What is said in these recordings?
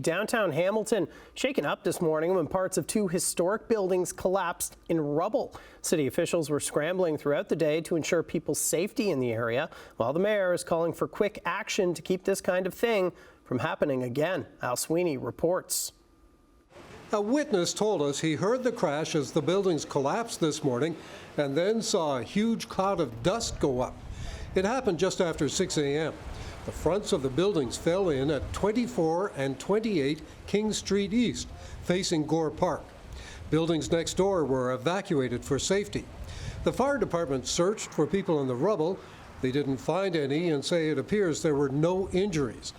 Downtown Hamilton shaken up this morning when parts of two historic buildings collapsed in rubble. City officials were scrambling throughout the day to ensure people's safety in the area, while the mayor is calling for quick action to keep this kind of thing from happening again. Al Sweeney reports. A witness told us he heard the crash as the buildings collapsed this morning and then saw a huge cloud of dust go up. It happened just after 6 a.m. The fronts of the buildings fell in at 24 and 28 King Street East, facing Gore Park. Buildings next door were evacuated for safety. The fire department searched for people in the rubble. They didn't find any and say it appears there were no injuries.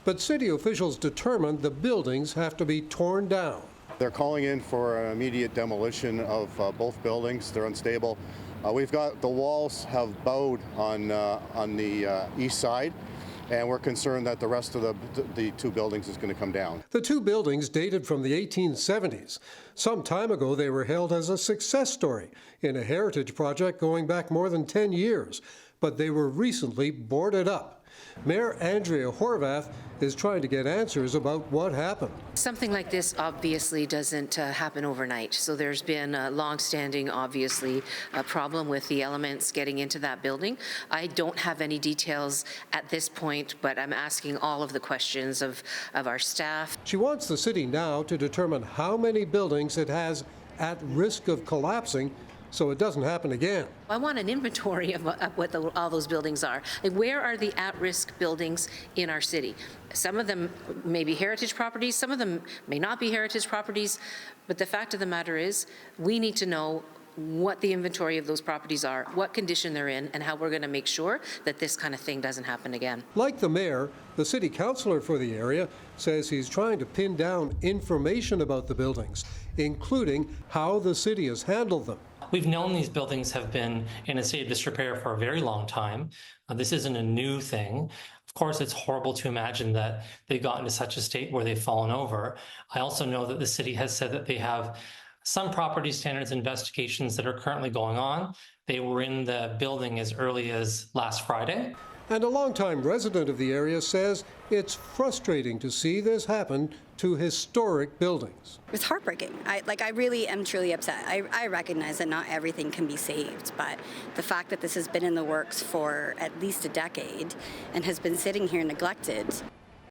But city officials determined the buildings have to be torn down. They're calling in for immediate demolition of both buildings. They're unstable. We've got the walls have bowed on the east side, and we're concerned that the rest of the two buildings is going to come down. The two buildings dated from the 1870s. Some time ago, they were hailed as a success story in a heritage project going back more than 10 years, but they were recently boarded up. Mayor Andrea Horvath is trying to get answers about what happened. Something like this obviously doesn't happen overnight. So there's been a long-standing, obviously, a problem with the elements getting into that building. I don't have any details at this point, but I'm asking all of the questions of our staff. She wants the city now to determine how many buildings it has at risk of collapsing so it doesn't happen again. I want an inventory of what all those buildings are. Like, where are the at-risk buildings in our city? Some of them may be heritage properties, some of them may not be heritage properties, but the fact of the matter is we need to know what the inventory of those properties are, what condition they're in, and how we're going to make sure that this kind of thing doesn't happen again. Like the mayor, the city councillor for the area says he's trying to pin down information about the buildings, including how the city has handled them. We've known these buildings have been in a state of disrepair for a very long time. This isn't a new thing. Of course, it's horrible to imagine that they've gotten to such a state where they've fallen over. I also know that the city has said that they have some property standards investigations that are currently going on. They were in the building as early as last Friday. And a longtime resident of the area says it's frustrating to see this happen to historic buildings. It's heartbreaking. I really am truly upset. I recognize that not everything can be saved, but the fact that this has been in the works for at least a decade and has been sitting here neglected